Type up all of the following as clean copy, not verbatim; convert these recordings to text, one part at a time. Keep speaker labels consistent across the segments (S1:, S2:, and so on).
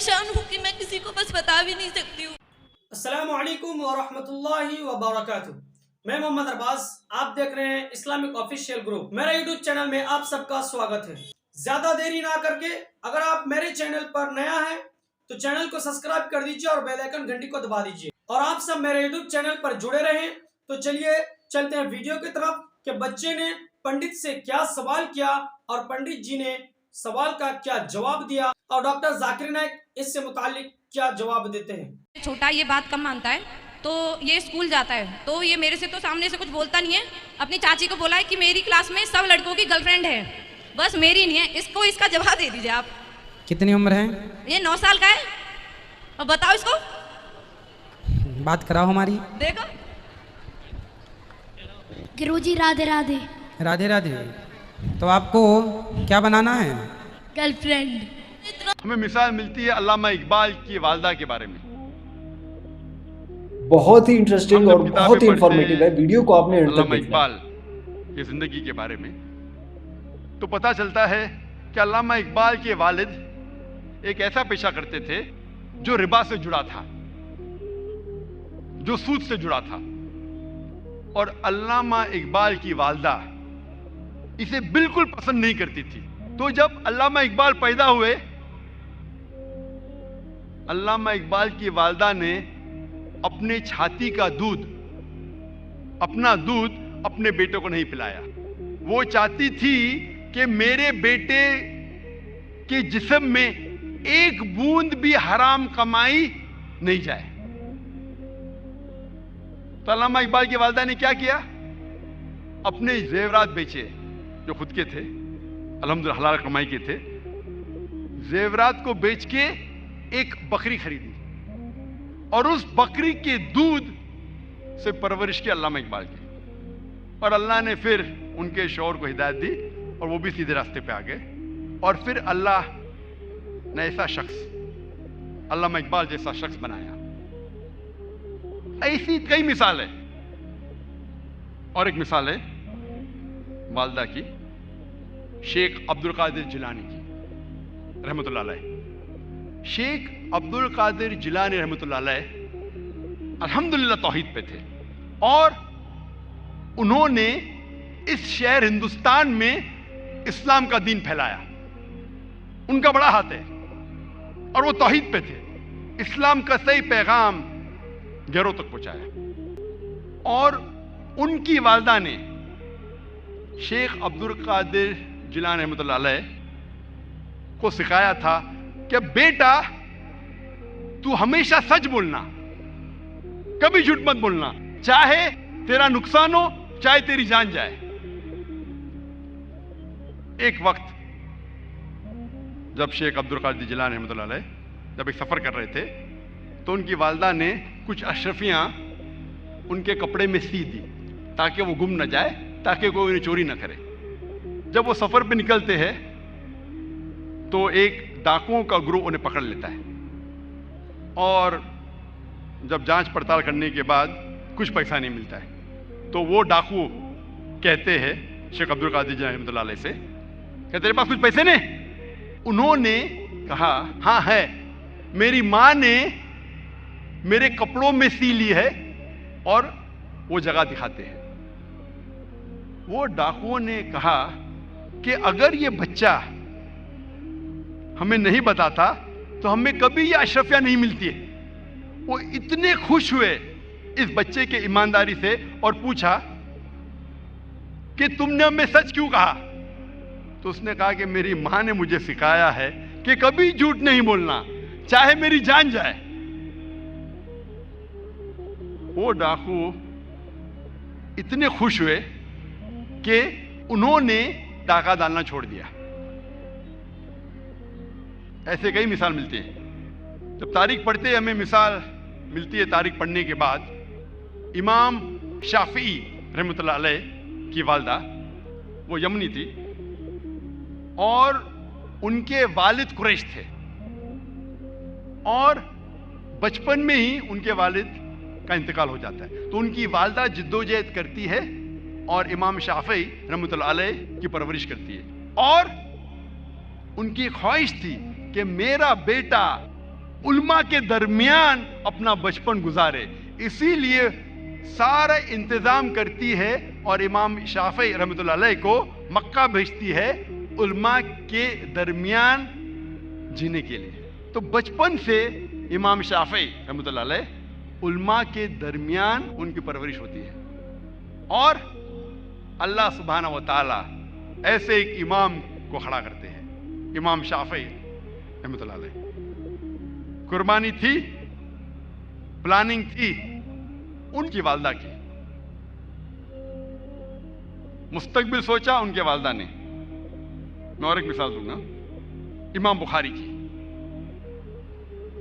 S1: پریشان ہوں کہ میں کسی کو بس بتا بھی نہیں سکتی ہوں.
S2: السلام علیکم ورحمۃ اللہ وبرکاتہ. میں محمد ارباز، آپ دیکھ رہے ہیں اسلامک آفیشیل گروپ. میرا یوٹیوب چینل میں آپ سب کا سواگت ہے. زیادہ دیری نہ کر کے اگر آپ میرے چینل پر نیا ہیں تو چینل کو سبسکرائب کر دیجئے اور بیل آئیکن گھنٹی کو دبا دیجئے. اور آپ سب میرے یوٹیوب چینل پر جڑے رہیں. تو چلیے چلتے ہیں ویڈیو کی طرف کہ بچے نے پنڈت سے کیا سوال کیا اور پنڈت جی نے سوال کا کیا جواب دیا اور ڈاکٹر ذاکر نائک اس سے متعلق کیا جواب دیتے ہیں.
S3: چھوٹا یہ بات کم مانتا ہے تو یہ اسکول جاتا ہے تو یہ میرے سے تو سامنے سے کچھ بولتا نہیں ہے. اپنی چاچی کو بولا ہے کہ میری کلاس میں سب لڑکوں کی گرل فرینڈ ہے، بس میری نہیں ہے. اس کو اس کا جواب دے دیجیے آپ.
S4: کتنی عمر ہے؟
S3: یہ 9 سال کا ہے. اور بتاؤ اس کو،
S4: بات کراؤ ہماری.
S3: دیکھو
S5: گرو جی رادھے رادھے.
S4: رادھے رادھے. تو آپ کو کیا بنانا ہے؟
S5: Girl friend.
S6: ہمیں مثال ملتی ہے علامہ اقبال کی والدہ کے بارے میں.
S7: بہت ہی انٹرسٹنگ اور بہت ہی انفارمیٹیو ہے. ویڈیو کو آپ نے
S6: علامہ اقبال کی زندگی کے بارے میں تو پتہ چلتا ہے کہ علامہ اقبال کے والد ایک ایسا پیشہ کرتے تھے جو ربا سے جڑا تھا، جو سود سے جڑا تھا. اور علامہ اقبال کی والدہ اسے بالکل پسند نہیں کرتی تھی. تو جب علامہ اقبال پیدا ہوئے، علامہ اقبال کی والدہ نے اپنے چھاتی کا دودھ، اپنا دودھ اپنے بیٹے کو نہیں پلایا. وہ چاہتی تھی کہ میرے بیٹے کے جسم میں ایک بوند بھی حرام کمائی نہیں جائے. تو علامہ اقبال کی والدہ نے کیا کیا؟ اپنے زیورات بیچے جو خود کے تھے، الحمدللہ حلال کمائی کے تھے. زیورات کو بیچ کے ایک بکری خریدی اور اس بکری کے دودھ سے پرورش کی علامہ اقبال کی. اور اللہ نے پھر ان کے شوہر کو ہدایت دی اور وہ بھی سیدھے راستے پہ آ گئے. اور پھر اللہ نے ایسا شخص، علامہ اقبال جیسا شخص بنایا. ایسی کئی مثال ہے. اور ایک مثال ہے والدہ کی، شیخ عبد القادر جیلانی کی رحمۃ اللہ علیہ. شیخ عبد القادر جیلانی رحمۃ اللہ علیہ الحمدللہ توحید پہ تھے اور انہوں نے اس شہر ہندوستان میں اسلام کا دین پھیلایا. ان کا بڑا ہاتھ ہے اور وہ توحید پہ تھے. اسلام کا صحیح پیغام گھروں تک پہنچایا. اور ان کی والدہ نے شیخ عبد القادر جیلانی رحمۃ اللہ علیہ کو سکھایا تھا کہ بیٹا تو ہمیشہ سچ بولنا، کبھی جھوٹ مت بولنا، چاہے تیرا نقصان ہو چاہے تیری جان جائے. ایک وقت جب شیخ عبد القادر جیلانی رحمۃ اللہ علیہ جب ایک سفر کر رہے تھے تو ان کی والدہ نے کچھ اشرفیاں ان کے کپڑے میں سی دی تاکہ وہ گم نہ جائے، تاکہ کوئی انہیں چوری نہ کرے. جب وہ سفر پہ نکلتے ہیں تو ایک ڈاکوؤں کا گروہ انہیں پکڑ لیتا ہے اور جب جانچ پڑتال کرنے کے بعد کچھ پیسہ نہیں ملتا ہے تو وہ ڈاکو کہتے ہیں شیخ عبد القادر جیلانی رحمۃ اللہ علیہ سے کہ تیرے پاس کچھ پیسے نہیں؟ انہوں نے کہا ہاں ہے، میری ماں نے میرے کپڑوں میں سی لی ہے. اور وہ جگہ دکھاتے ہیں. وہ ڈاکوؤں نے کہا کہ اگر یہ بچہ ہمیں نہیں بتاتا تو ہمیں کبھی یہ اشرفیاں نہیں ملتی ہے. وہ اتنے خوش ہوئے اس بچے کے ایمانداری سے اور پوچھا کہ تم نے ہمیں سچ کیوں کہا؟ تو اس نے کہا کہ میری ماں نے مجھے سکھایا ہے کہ کبھی جھوٹ نہیں بولنا، چاہے میری جان جائے. وہ ڈاکو اتنے خوش ہوئے کہ انہوں نے ڈاکہ ڈالنا چھوڑ دیا. ایسے کئی مثال ملتے ہیں. جب تاریخ پڑھتے ہیں ہمیں مثال ملتی ہے تاریخ پڑھنے کے بعد. امام شافعی رحمۃ اللہ علیہ کی والدہ وہ یمنی تھی اور ان کے والد قریش تھے اور بچپن میں ہی ان کے والد کا انتقال ہو جاتا ہے. تو ان کی والدہ جدوجہد کرتی ہے اور امام شافعی رحمۃ اللہ علیہ کی پرورش کرتی ہے اور ان کی خواہش تھی کہ میرا بیٹا علماء کے درمیان اپنا بچپن گزارے، اسی لیے سارا انتظام کرتی ہے اور امام شافعی رحمۃ اللہ علیہ کو مکہ بھیجتی ہے علماء کے درمیان جینے کے لیے۔ تو بچپن سے امام شافعی رحمۃ اللہ علیہ علماء کے درمیان ان کی پرورش ہوتی ہے، اور اللہ سبحانہ و تعالی ایسے ایک امام کو کھڑا کرتے ہیں، امام شافعی رحمۃ اللہ علیہ۔ قربانی تھی، پلاننگ تھی ان کی والدہ کی، مستقبل سوچا ان کے والدہ نے۔ میں اور ایک مثال دوں گا، امام بخاری کی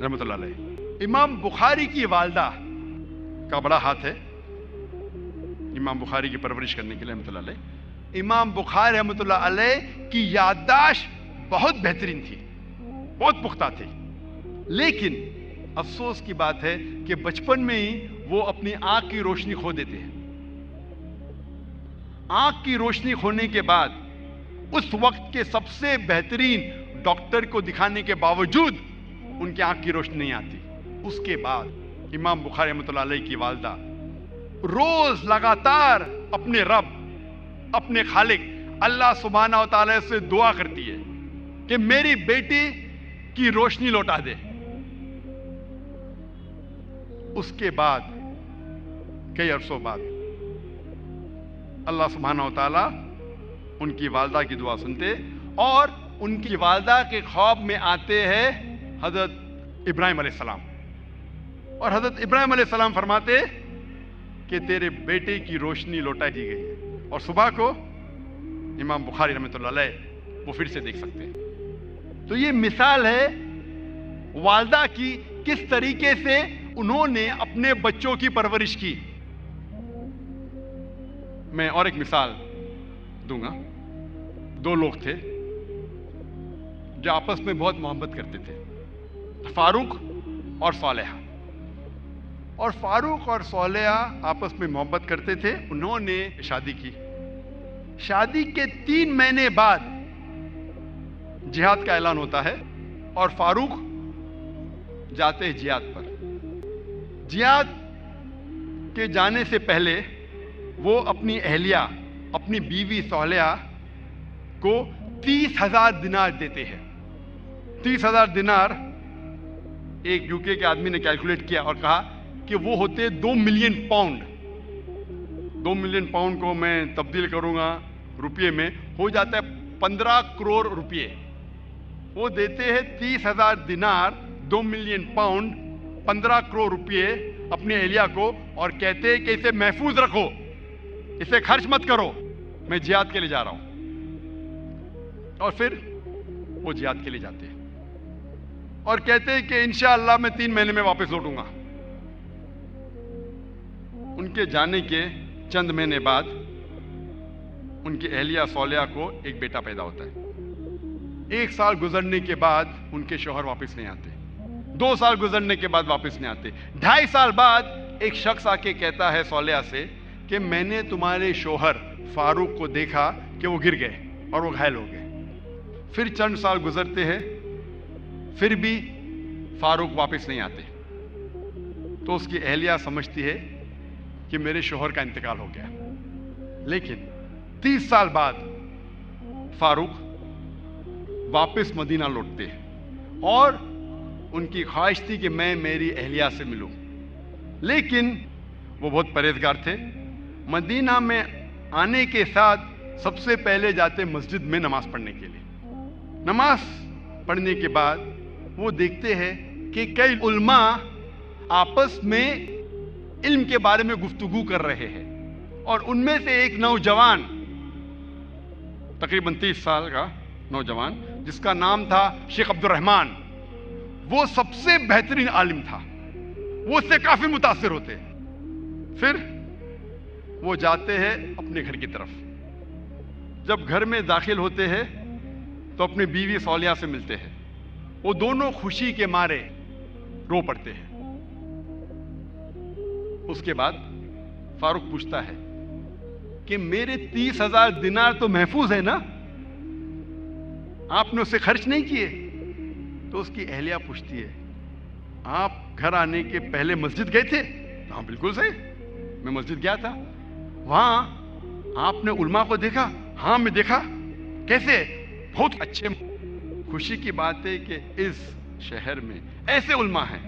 S6: رحمۃ اللہ علیہ۔ امام بخاری کی والدہ کا بڑا ہاتھ ہے امام بخاری کی پرورش کرنے کے لیے رحمۃ اللہ علیہ۔ امام بخاری رحمۃ اللہ علیہ کی یادداشت بہت بہترین تھی، بہت پختہ تھی، لیکن افسوس کی بات ہے کہ بچپن میں ہی وہ اپنی آنکھ کی روشنی کھو دیتے ہیں۔ آنکھ کی روشنی کھونے کے بعد اس وقت کے سب سے بہترین ڈاکٹر کو دکھانے کے باوجود ان کی آنکھ کی روشنی نہیں آتی۔ اس کے بعد امام بخاری رحمۃ اللہ علیہ کی والدہ روز لگاتار اپنے رب، اپنے خالق اللہ سبحانہ و تعالی سے دعا کرتی ہے کہ میری بیٹی کی روشنی لوٹا دے۔ اس کے بعد کئی عرصوں بعد اللہ سبحانہ و تعالی ان کی والدہ کی دعا سنتے، اور ان کی والدہ کے خواب میں آتے ہیں حضرت ابراہیم علیہ السلام، اور حضرت ابراہیم علیہ السلام فرماتے کہ تیرے بیٹے کی روشنی لوٹا دی گئی ہے، اور صبح کو امام بخاری رحمۃ اللہ علیہ وہ پھر سے دیکھ سکتے ہیں۔ تو یہ مثال ہے والدہ کی، کس طریقے سے انہوں نے اپنے بچوں کی پرورش کی۔ میں اور ایک مثال دوں گا، دو لوگ تھے جو آپس میں بہت محبت کرتے تھے، فاروق اور صالحہ۔ اور فاروق اور صالحہ آپس میں محبت کرتے تھے، انہوں نے شادی کی۔ شادی کے 3 مہینے بعد جہاد کا اعلان ہوتا ہے، اور فاروق جاتے ہیں جہاد پر۔ جہاد کے جانے سے پہلے وہ اپنی اہلیہ، اپنی بیوی صالحہ کو 30,000 دینار دیتے ہیں۔ 30,000 دینار ایک یوکے کے آدمی نے کیلکولیٹ کیا اور کہا کہ وہ ہوتے 2 ملین پاؤنڈ۔ 2 ملین پاؤنڈ کو میں تبدیل کروں گا روپیے میں، ہو جاتا ہے 15 کروڑ روپیے۔ وہ دیتے ہیں 30,000 دینار، 2 ملین پاؤنڈ، 15 کروڑ روپیے اپنے اہلیہ کو، اور کہتے ہیں کہ اسے محفوظ رکھو، اسے خرچ مت کرو، میں جہاد کے لیے جا رہا ہوں۔ اور پھر وہ جہاد کے لیے جاتے ہیں اور کہتے ہیں کہ انشاءاللہ میں 3 مہینے میں واپس لوٹوں گا۔ ان کے جانے کے چند مہینے بعد ان کی اہلیہ صالحہ کو ایک بیٹا پیدا ہوتا ہے۔ 1 سال گزرنے کے بعد ان کے شوہر واپس نہیں آتے، 2 سال گزرنے کے بعد واپس نہیں آتے، 2.5 سال بعد ایک شخص آ کے کہتا ہے صالحہ سے کہ میں نے تمہارے شوہر فاروق کو دیکھا کہ وہ گر گئے اور وہ گھائل ہو گئے۔ پھر چند سال گزرتے ہیں، پھر بھی فاروق واپس نہیں آتے، تو اس کی اہلیہ سمجھتی ہے کہ میرے شوہر کا انتقال ہو گیا۔ لیکن 30 سال بعد فاروق واپس مدینہ لوٹتے ہیں، اور ان کی خواہش تھی کہ میں میری اہلیہ سے ملوں، لیکن وہ بہت پرہیزگار تھے۔ مدینہ میں آنے کے ساتھ سب سے پہلے جاتے مسجد میں نماز پڑھنے کے لیے۔ نماز پڑھنے کے بعد وہ دیکھتے ہیں کہ کئی علماء آپس میں علم کے بارے میں گفتگو کر رہے ہیں، اور ان میں سے ایک نوجوان، تقریباً 30 سال کا نوجوان، جس کا نام تھا شیخ عبد الرحمن، وہ سب سے بہترین عالم تھا، وہ اس سے کافی متاثر ہوتے۔ پھر وہ جاتے ہیں اپنے گھر کی طرف۔ جب گھر میں داخل ہوتے ہیں تو اپنی بیوی صالحہ سے ملتے ہیں، وہ دونوں خوشی کے مارے رو پڑتے ہیں۔ اس کے بعد فاروق پوچھتا ہے کہ میرے 30,000 دینار تو محفوظ ہے نا، آپ نے اسے خرچ نہیں کیے؟ تو اس کی اہلیہ پوچھتی ہے آپ گھر آنے کے پہلے مسجد گئے تھے؟ ہاں بالکل صحیح، میں مسجد گیا تھا. وہاں آپ نے علماء کو دیکھا؟ ہاں میں دیکھا. کیسے؟ بہت اچھے. خوشی کی بات ہے کہ اس شہر میں ایسے علماء ہیں.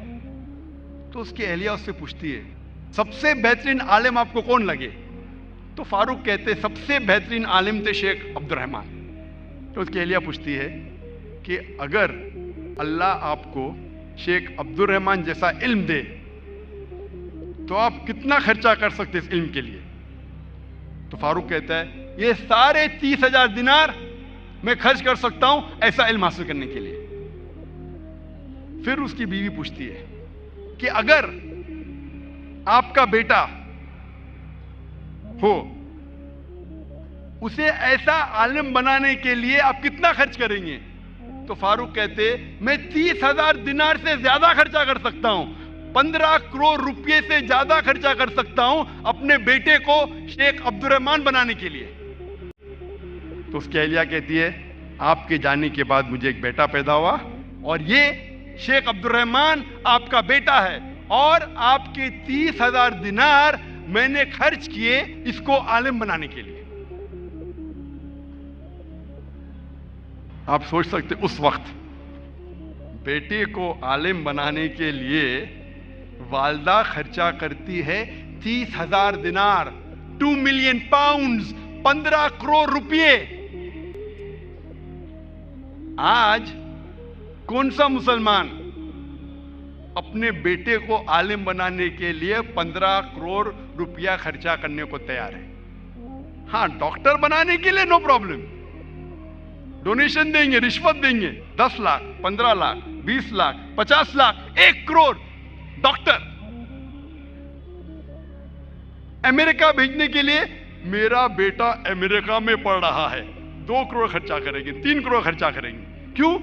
S6: تو اس کی اہلیہ اس سے پوچھتی ہے سب سے بہترین عالم آپ کو کون لگے؟ تو فاروق کہتے سب سے بہترین عالم تھے شیخ عبد الرحمن. تو اس کی اہلیہ پوچھتی ہے کہ اگر اللہ آپ کو شیخ عبد الرحمن جیسا علم دے تو آپ کتنا خرچہ کر سکتے اس علم کے لیے؟ تو فاروق کہتا ہے یہ سارے 30,000 دینار میں خرچ کر سکتا ہوں ایسا علم حاصل کرنے کے لیے. پھر اس کی بیوی پوچھتی ہے کہ اگر آپ کا بیٹا ہو اسے ایسا عالم بنانے کے لیے آپ کتنا خرچ کریں گے؟ تو فاروق کہتے میں 30,000 دینار سے زیادہ خرچہ کر سکتا ہوں، 15 کروڑ روپے سے زیادہ خرچہ کر سکتا ہوں اپنے بیٹے کو شیخ عبد الرحمن بنانے کے لیے. تو اس کی اہلیہ کہتی ہے آپ کے جانے کے بعد مجھے ایک بیٹا پیدا ہوا اور یہ شیخ عبد الرحمن آپ کا بیٹا ہے اور آپ کے 30,000 دینار میں نے خرچ کیے اس کو عالم بنانے کے لیے. آپ سوچ سکتے اس وقت بیٹے کو عالم بنانے کے لیے والدہ خرچہ کرتی ہے 30,000 دینار، 2 ملین پاؤنڈز، 15 کروڑ روپے. آج کون سا مسلمان اپنے بیٹے کو عالم بنانے کے لیے 15 کروڑ روپیہ خرچہ کرنے کو تیار ہے؟ ہاں ڈاکٹر بنانے کے لیے نو پرابلم، ڈونیشن دیں گے، رشوت دیں گے، 10 لاکھ، 15 لاکھ، 20 لاکھ، 50 لاکھ، 1 کروڑ. ڈاکٹر امریکہ بھیجنے کے لیے میرا بیٹا امریکہ میں پڑھ رہا ہے، 2 کروڑ خرچہ کریں گے، 3 کروڑ خرچہ کریں گے. کیوں؟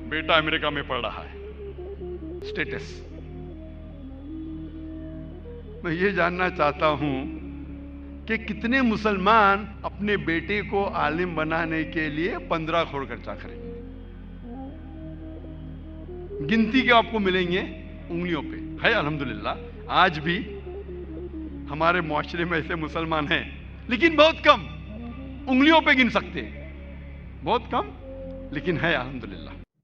S6: بیٹا امریکہ میں پڑھ رہا ہے. اسٹیٹس. میں یہ جاننا چاہتا ہوں کہ کتنے مسلمان اپنے بیٹے کو عالم بنانے کے لیے 15 کروڑ خرچہ کریں گے؟ گنتی کے آپ کو ملیں گے انگلیوں پہ. ہے الحمدللہ آج بھی ہمارے معاشرے میں ایسے مسلمان ہیں لیکن بہت کم، انگلیوں پہ گن سکتے ہیں، بہت کم لیکن ہے الحمدللہ.